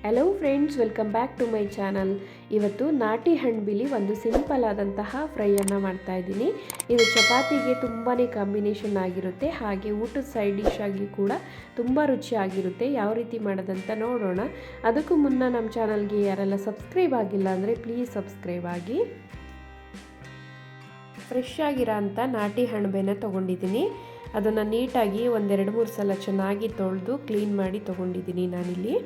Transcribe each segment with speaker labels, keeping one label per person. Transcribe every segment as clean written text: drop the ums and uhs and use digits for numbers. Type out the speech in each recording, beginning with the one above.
Speaker 1: Hello friends, welcome back to my channel. ಇವತ್ತು ನಾಟಿ ಹಣ್ಣುಬಿಲಿ ಒಂದು ಸಿಂಪಲ್ ಆದಂತಹ ಫ್ರೈಯನ್ನು ಮಾಡ್ತಾ ಇದ್ದೀನಿ. ಇದು ಚಪಾತಿಗೆ ತುಂಬಾ ಕಾಂಬಿನೇಷನ್ ಆಗಿರುತ್ತೆ, ಹಾಗೆ ಊಟದ ಸೈಡ್ ಡಿಶ್ ಆಗಿ ಕೂಡ ತುಂಬ ರುಚಿಯಾಗಿರುತ್ತೆ. ಯಾವ ರೀತಿ ಮಾಡೋದಂತ ನೋಡೋಣ. ಅದಕ್ಕೂ ಮುನ್ನ ನಮ್ಮ ಚಾನಲ್ಗೆ ಯಾರೆಲ್ಲ ಸಬ್ಸ್ಕ್ರೈಬ್ ಆಗಿಲ್ಲ ಅಂದರೆ ಪ್ಲೀಸ್ ಸಬ್ಸ್ಕ್ರೈಬ್ ಆಗಿ. ಫ್ರೆಶ್ ಆಗಿರೋ ಅಂಥ ನಾಟಿ ಹಣ್ಣುಬೇನ ತೊಗೊಂಡಿದ್ದೀನಿ. ಅದನ್ನು ನೀಟಾಗಿ 1-2-3 ಸಲ ಚೆನ್ನಾಗಿ ತೊಳೆದು ಕ್ಲೀನ್ ಮಾಡಿ ತೊಗೊಂಡಿದ್ದೀನಿ ನಾನಿಲ್ಲಿ.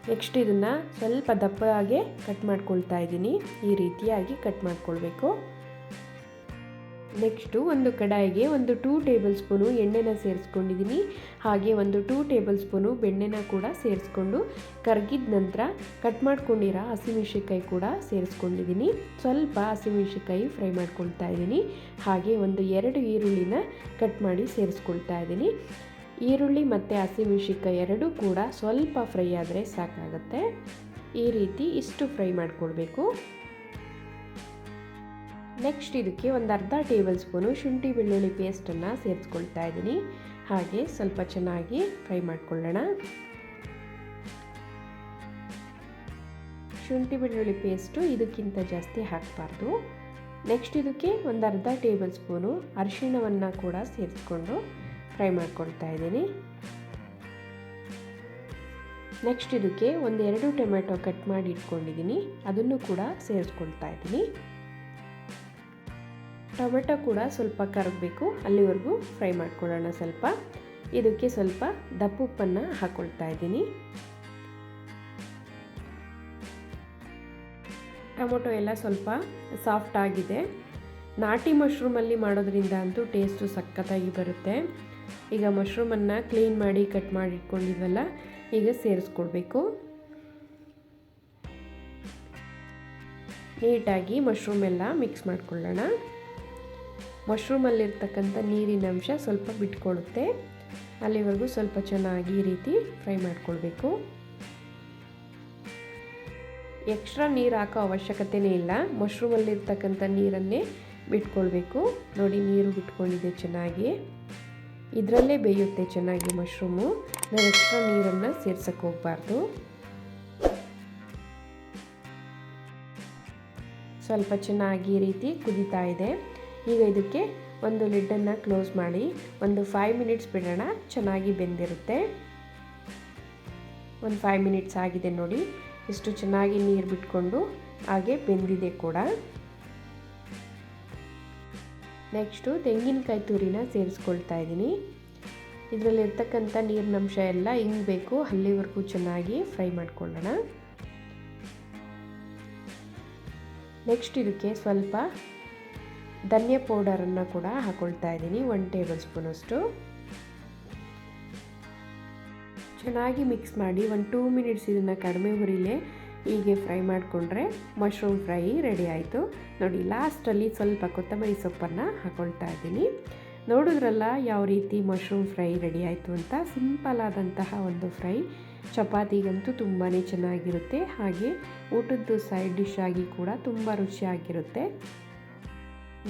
Speaker 1: ನೆಕ್ಸ್ಟ್ ಇದನ್ನು ಸ್ವಲ್ಪ ದಪ್ಪಗೆ ಕಟ್ ಮಾಡ್ಕೊಳ್ತಾ ಇದ್ದೀನಿ. ಈ ರೀತಿಯಾಗಿ ಕಟ್ ಮಾಡ್ಕೊಳ್ಬೇಕು. ನೆಕ್ಸ್ಟು ಒಂದು ಕಡಾಯಿಗೆ 2 ಟೇಬಲ್ ಸ್ಪೂನು ಎಣ್ಣೆನ ಸೇರಿಸ್ಕೊಂಡಿದ್ದೀನಿ. ಹಾಗೆ 2 ಟೇಬಲ್ ಸ್ಪೂನು ಬೆಣ್ಣೆನ ಕೂಡ ಸೇರಿಸ್ಕೊಂಡು ಕರಗಿದ ನಂತರ ಕಟ್ ಮಾಡ್ಕೊಂಡಿರೋ ಹಸಿಮೆಣಸಿನ್ಕಾಯಿ ಕೂಡ ಸೇರಿಸ್ಕೊಂಡಿದ್ದೀನಿ. ಸ್ವಲ್ಪ ಹಸಿಮೆಣಸಿನ್ಕಾಯಿ ಫ್ರೈ ಮಾಡ್ಕೊಳ್ತಾ ಇದ್ದೀನಿ. ಹಾಗೆ 2 ಈರುಳ್ಳಿನ ಕಟ್ ಮಾಡಿ ಸೇರಿಸ್ಕೊಳ್ತಾ ಇದ್ದೀನಿ. ಈರುಳ್ಳಿ ಮತ್ತು ಹಸಿಮೆಣಸಿನ್ಕಾಯಿ ಎರಡೂ ಕೂಡ ಸ್ವಲ್ಪ ಫ್ರೈ ಆದರೆ ಸಾಕಾಗುತ್ತೆ. ಈ ರೀತಿ ಇಷ್ಟು ಫ್ರೈ ಮಾಡ್ಕೊಳ್ಬೇಕು. ನೆಕ್ಸ್ಟ್ ಇದಕ್ಕೆ ಅರ್ಧ ಟೇಬಲ್ ಸ್ಪೂನು ಶುಂಠಿ ಬೆಳ್ಳುಳ್ಳಿ ಪೇಸ್ಟನ್ನು ಸೇರಿಸ್ಕೊಳ್ತಾ ಇದ್ದೀನಿ. ಹಾಗೆ ಸ್ವಲ್ಪ ಚೆನ್ನಾಗಿ ಫ್ರೈ ಮಾಡ್ಕೊಳ್ಳೋಣ. ಶುಂಠಿ ಬೆಳ್ಳುಳ್ಳಿ ಪೇಸ್ಟು ಇದಕ್ಕಿಂತ ಜಾಸ್ತಿ ಹಾಕಬಾರ್ದು. ನೆಕ್ಸ್ಟ್ ಇದಕ್ಕೆ ಅರ್ಧ ಟೇಬಲ್ ಸ್ಪೂನು ಅರಿಶಿಣವನ್ನು ಕೂಡ ಸೇರಿಸ್ಕೊಂಡು ಫ್ರೈ ಮಾಡ್ಕೊಳ್ತಾ ಇದ್ದೀನಿ. ನೆಕ್ಸ್ಟ್ ಇದಕ್ಕೆ 1-2 ಟೊಮೆಟೊ ಕಟ್ ಮಾಡಿ ಇಟ್ಕೊಂಡಿದ್ದೀನಿ, ಅದನ್ನು ಕೂಡ ಸೇರಿಸ್ಕೊಳ್ತಾ ಇದ್ದೀನಿ. ಟೊಮೆಟೊ ಕೂಡ ಸ್ವಲ್ಪ ಕರಗಬೇಕು, ಅಲ್ಲಿವರೆಗೂ ಫ್ರೈ ಮಾಡ್ಕೊಳ್ಳೋಣ. ಸ್ವಲ್ಪ ಇದಕ್ಕೆ ಸ್ವಲ್ಪ ದಪ್ಪುಪ್ಪನ್ನು ಹಾಕ್ಕೊಳ್ತಾ ಇದ್ದೀನಿ. ಟೊಮೆಟೊ ಎಲ್ಲ ಸ್ವಲ್ಪ ಸಾಫ್ಟ್ ಆಗಿದೆ. ನಾಟಿ ಮಶ್ರೂಮಲ್ಲಿ ಮಾಡೋದ್ರಿಂದ ಅಂತೂ ಟೇಸ್ಟು ಸಖತ್ತಾಗಿ ಬರುತ್ತೆ. ಈಗ ಮಶ್ರೂಮನ್ನು ಕ್ಲೀನ್ ಮಾಡಿ ಕಟ್ ಮಾಡಿ ಇಟ್ಕೊಂಡಿದ್ವಲ್ಲ, ಈಗ ಸೇರಿಸ್ಕೊಳ್ಬೇಕು. ನೀಟಾಗಿ ಮಶ್ರೂಮ್ ಎಲ್ಲ ಮಿಕ್ಸ್ ಮಾಡ್ಕೊಳ್ಳೋಣ. ಮಶ್ರೂಮಲ್ಲಿರ್ತಕ್ಕಂಥ ನೀರಿನ ಅಂಶ ಸ್ವಲ್ಪ ಬಿಟ್ಕೊಳ್ಳುತ್ತೆ, ಅಲ್ಲಿವರೆಗೂ ಸ್ವಲ್ಪ ಚೆನ್ನಾಗಿ ಈ ರೀತಿ ಫ್ರೈ ಮಾಡ್ಕೊಳ್ಬೇಕು. ಎಕ್ಸ್ಟ್ರಾ ನೀರು ಹಾಕೋ ಅವಶ್ಯಕತೆಯೇ ಇಲ್ಲ, ಮಶ್ರೂಮಲ್ಲಿರ್ತಕ್ಕಂಥ ನೀರನ್ನೇ ಬಿಟ್ಕೊಳ್ಬೇಕು. ನೋಡಿ, ನೀರು ಬಿಟ್ಕೊಂಡಿದೆ ಚೆನ್ನಾಗಿ. ಇದರಲ್ಲೇ ಬೇಯುತ್ತೆ ಚೆನ್ನಾಗಿ ಮಶ್ರೂಮು. ನಾವು ಎಕ್ಸ್ಟ್ರಾ ನೀರನ್ನು ಸೇರ್ಸಕ್ಕೆ ಹೋಗಬಾರ್ದು. ಸ್ವಲ್ಪ ಚೆನ್ನಾಗಿ ಈ ರೀತಿ ಕುದೀತಾ ಇದೆ. ಈಗ ಇದಕ್ಕೆ ಒಂದು ಲಿಡ್ಡನ್ನು ಕ್ಲೋಸ್ ಮಾಡಿ 5 ಮಿನಿಟ್ಸ್ ಬಿಡೋಣ. ಚೆನ್ನಾಗಿ ಬೆಂದಿರುತ್ತೆ. 5 ಮಿನಿಟ್ಸ್ ಆಗಿದೆ ನೋಡಿ, ಎಷ್ಟು ಚೆನ್ನಾಗಿ ನೀರು ಬಿಟ್ಕೊಂಡು ಹಾಗೆ ಬೆಂದಿದೆ ಕೂಡ. ನೆಕ್ಸ್ಟು ತೆಂಗಿನಕಾಯಿ ತುರಿನ ಸೇರಿಸ್ಕೊಳ್ತಾ ಇದ್ದೀನಿ. ಇದರಲ್ಲಿರ್ತಕ್ಕಂಥ ನೀರಿನಂಶ ಎಲ್ಲ ಹಿಂಗಬೇಕು, ಅಲ್ಲಿವರೆಗೂ ಚೆನ್ನಾಗಿ ಫ್ರೈ ಮಾಡ್ಕೊಳ್ಳೋಣ. ನೆಕ್ಸ್ಟ್ ಇದಕ್ಕೆ ಸ್ವಲ್ಪ ಧನಿಯಾ ಪೌಡರನ್ನು ಕೂಡ ಹಾಕ್ಕೊಳ್ತಾ ಇದ್ದೀನಿ, 1 ಟೇಬಲ್ ಸ್ಪೂನಷ್ಟು. ಚೆನ್ನಾಗಿ ಮಿಕ್ಸ್ ಮಾಡಿ 2 ಮಿನಿಟ್ಸ್ ಇದನ್ನು ಕಡಿಮೆ ಹುರಿಲೇ ಹೀಗೆ ಫ್ರೈ ಮಾಡಿಕೊಂಡ್ರೆ ಮಶ್ರೂಮ್ ಫ್ರೈ ರೆಡಿ ಆಯಿತು. ನೋಡಿ, ಲಾಸ್ಟಲ್ಲಿ ಸ್ವಲ್ಪ ಕೊತ್ತಂಬರಿ ಸೊಪ್ಪನ್ನು ಹಾಕ್ಕೊಳ್ತಾ ಇದ್ದೀನಿ. ನೋಡಿದ್ರಲ್ಲ ಯಾವ ರೀತಿ ಮಶ್ರೂಮ್ ಫ್ರೈ ರೆಡಿ ಆಯಿತು ಅಂತ. ಸಿಂಪಲ್ ಆದಂತಹ ಒಂದು ಫ್ರೈ, ಚಪಾತಿಗಂತೂ ತುಂಬಾ ಚೆನ್ನಾಗಿರುತ್ತೆ. ಹಾಗೆ ಊಟದ್ದು ಸೈಡ್ ಡಿಶ್ ಆಗಿ ಕೂಡ ತುಂಬ ರುಚಿಯಾಗಿರುತ್ತೆ.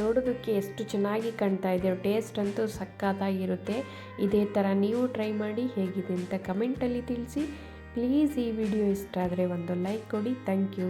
Speaker 1: ನೋಡೋದಕ್ಕೆ ಎಷ್ಟು ಚೆನ್ನಾಗಿ ಕಾಣ್ತಾ ಇದೆ, ಟೇಸ್ಟ್ ಅಂತೂ ಸಖತ್ತಾಗಿರುತ್ತೆ. ಇದೇ ಥರ ನೀವು ಟ್ರೈ ಮಾಡಿ ಹೇಗಿದೆ ಅಂತ ಕಮೆಂಟಲ್ಲಿ ತಿಳಿಸಿ. ಪ್ಲೀಸ್ ಈ ವಿಡಿಯೋ ಇಷ್ಟ ಆದರೆ ಒಂದು ಲೈಕ್ ಕೊಡಿ. Thank you.